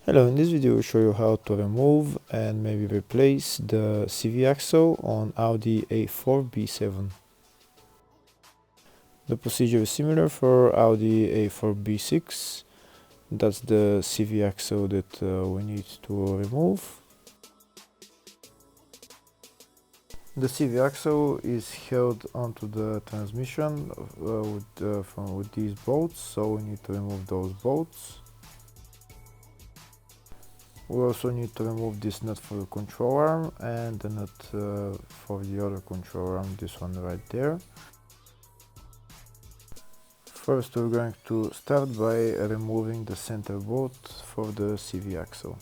Hello, in this video I'll show you how to remove and maybe replace the CV axle on Audi A4 B7. The procedure is similar for Audi A4 B6. That's the CV axle that we need to remove. The CV axle is held onto the transmission with these bolts, so we need to remove those bolts. We also need to remove this nut for the control arm and the nut for the other control arm, this one right there. First we're going to start by removing the center bolt for the CV axle.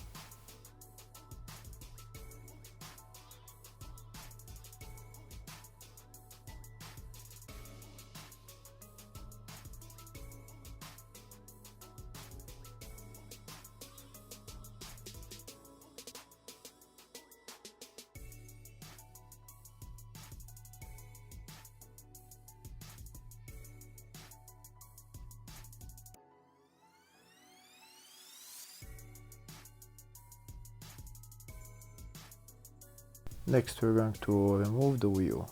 Next we're going to remove the wheel.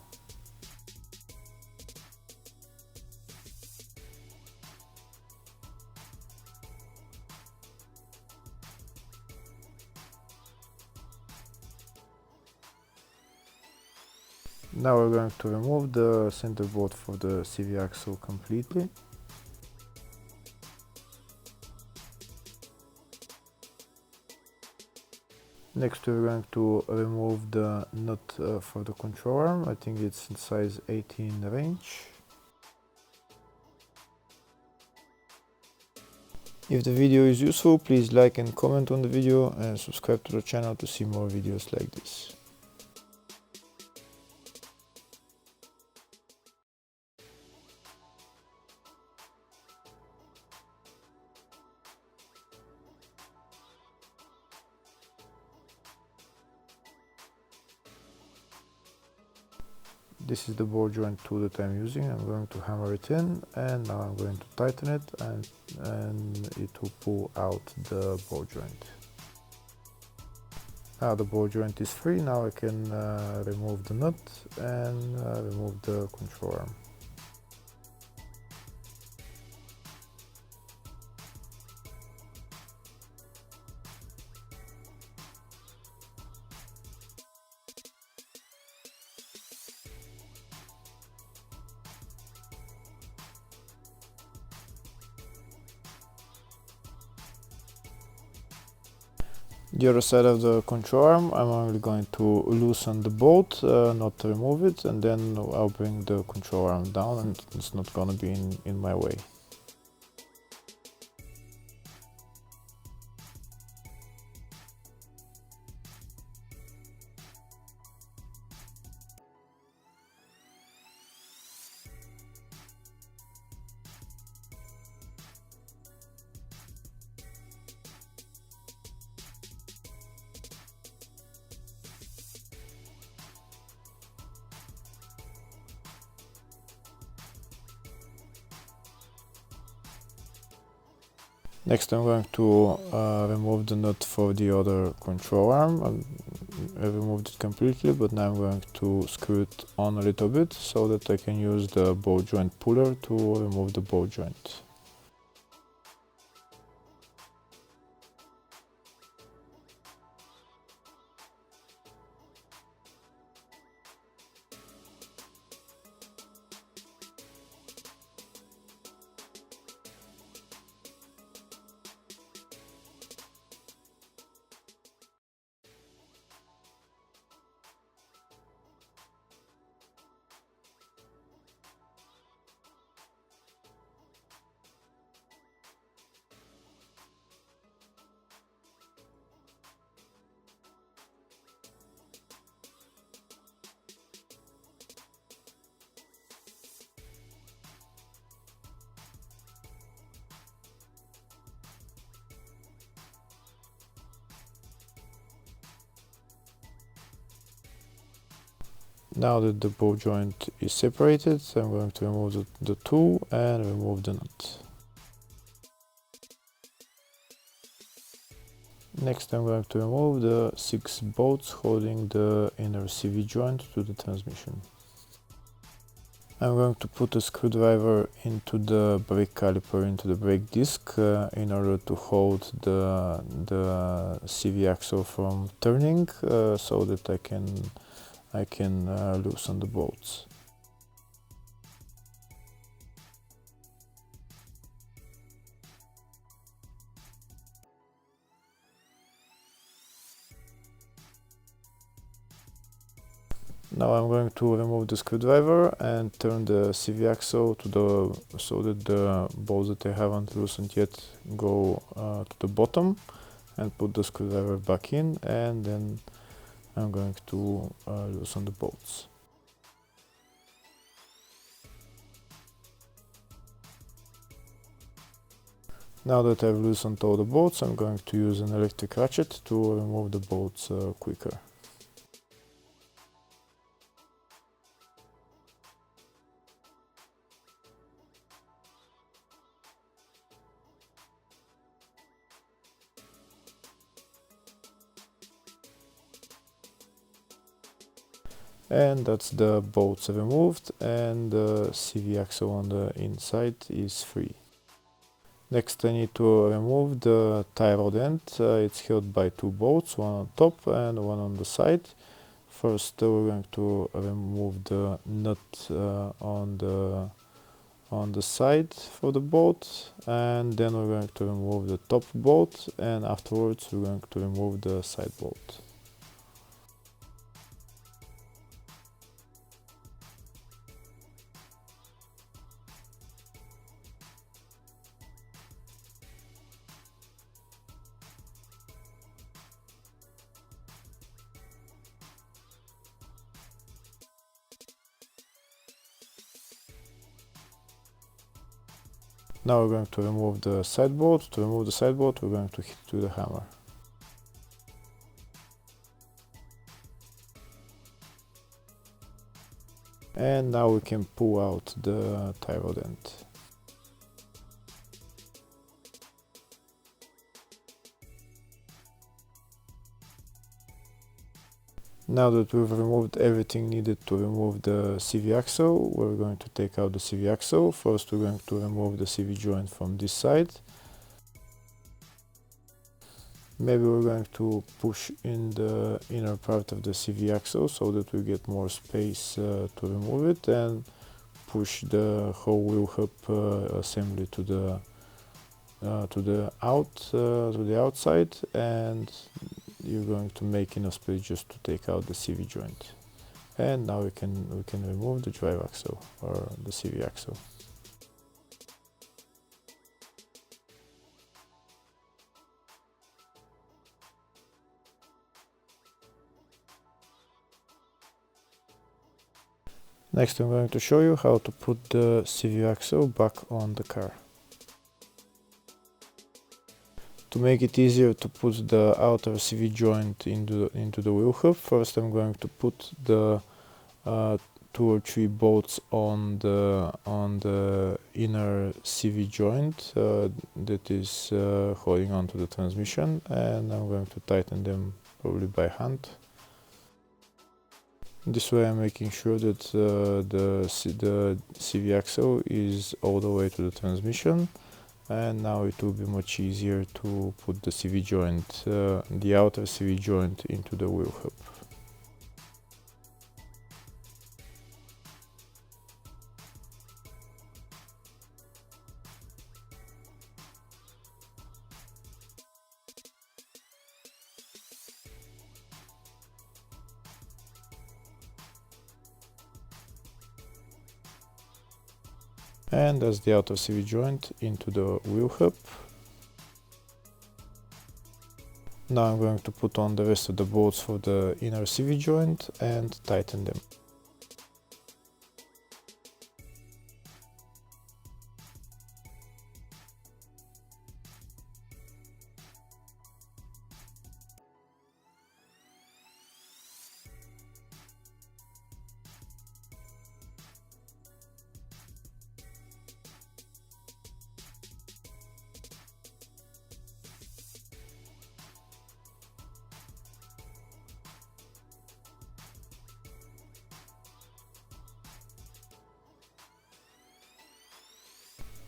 Now we're going to remove the center bolt for the CV axle completely. Next we're going to remove the nut for the control arm. I think it's in size 18 range. If the video is useful, please like and comment on the video and subscribe to the channel to see more videos like this. This is the ball joint tool that I'm using. I'm going to hammer it in and now I'm going to tighten it and it will pull out the ball joint. Now the ball joint is free. Now I can remove the nut and remove the control arm. The other side of the control arm, I'm only going to loosen the bolt, not to remove it, and then I'll bring the control arm down and it's not gonna be in my way. Next I'm going to remove the nut for the other control arm. I removed it completely, but now I'm going to screw it on a little bit so that I can use the ball joint puller to remove the ball joint. Now that the ball joint is separated, I'm going to remove the tool and remove the nut. Next I'm going to remove the 6 bolts holding the inner CV joint to the transmission. I'm going to put a screwdriver into the brake caliper, into the brake disc, in order to hold the CV axle from turning, so that I can loosen the bolts. Now I'm going to remove the screwdriver and turn the CV axle so that the bolts that I haven't loosened yet go to the bottom, and put the screwdriver back in, and then I'm going to loosen the bolts. Now that I've loosened all the bolts, I'm going to use an electric ratchet to remove the bolts quicker. And that's the bolts removed, and the CV axle on the inside is free. Next I need to remove the tie rod end. It's held by 2 bolts, one on top and one on the side. First we're going to remove the nut on the side for the bolt, and then we're going to remove the top bolt, and afterwards we're going to remove the side bolt. Now we're going to remove the side bolt. To remove the side bolt, we're going to hit it with a hammer. And now we can pull out the tie rod end. Now that we've removed everything needed to remove the CV axle, we're going to take out the CV axle. First we're going to remove the CV joint from this side. Maybe we're going to push in the inner part of the CV axle so that we get more space to remove it, and push the whole wheel hub assembly to the outside, and you're going to make enough space just to take out the CV joint. And now we can remove the drive axle, or the CV axle. Next I'm going to show you how to put the CV axle back on the car. To make it easier to put the outer CV joint into the wheel hub, first I'm going to put the 2 or 3 bolts on the inner CV joint that is holding onto the transmission, and I'm going to tighten them probably by hand. This way I'm making sure that the CV axle is all the way to the transmission, and now it will be much easier to put the CV joint, the outer CV joint, into the wheel hub. And that's the outer CV joint into the wheel hub. Now I'm going to put on the rest of the bolts for the inner CV joint and tighten them.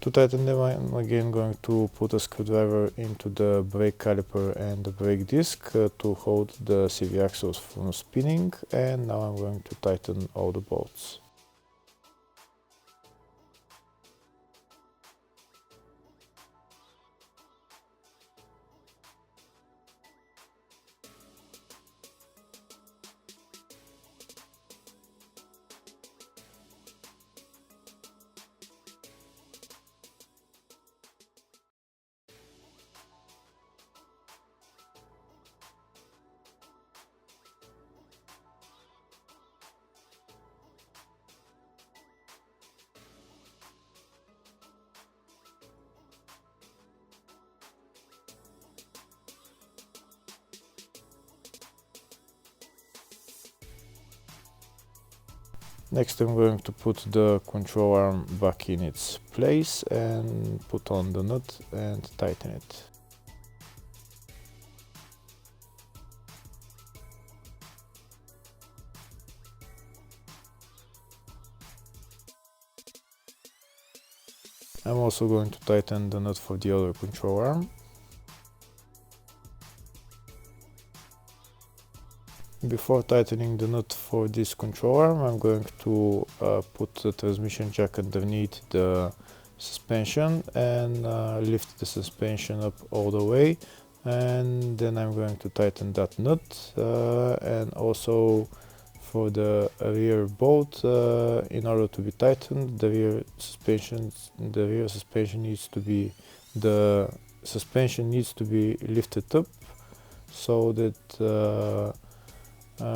To tighten them, I'm again going to put a screwdriver into the brake caliper and the brake disc to hold the CV axles from spinning, and now I'm going to tighten all the bolts. Next I'm going to put the control arm back in its place and put on the nut and tighten it. I'm also going to tighten the nut for the other control arm. Before tightening the nut for this control arm, I'm going to put the transmission jack underneath the suspension and lift the suspension up all the way, and then I'm going to tighten that nut, and also for the rear bolt, in order to be tightened, the rear suspension needs to be lifted up so that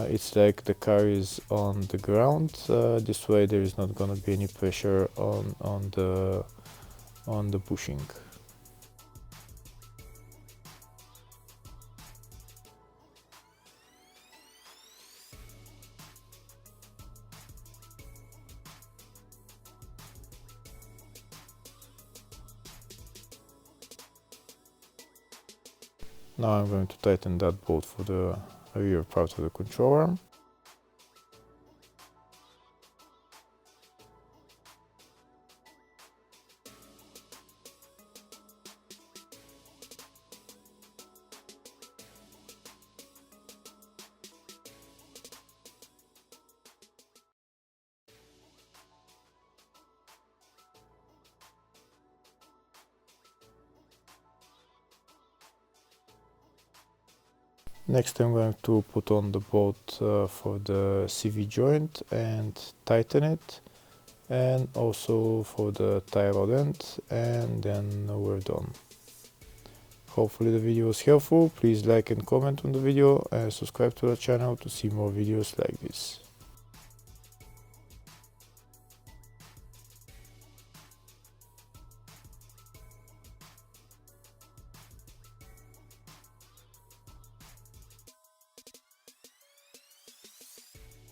it's like the car is on the ground. This way there is not gonna be any pressure on the bushing. Now I'm going to tighten that bolt for the rear part of the control arm. Next I'm going to put on the bolt for the CV joint and tighten it, and also for the tie rod end, and then we're done. Hopefully the video was helpful. Please like and comment on the video and subscribe to the channel to see more videos like this.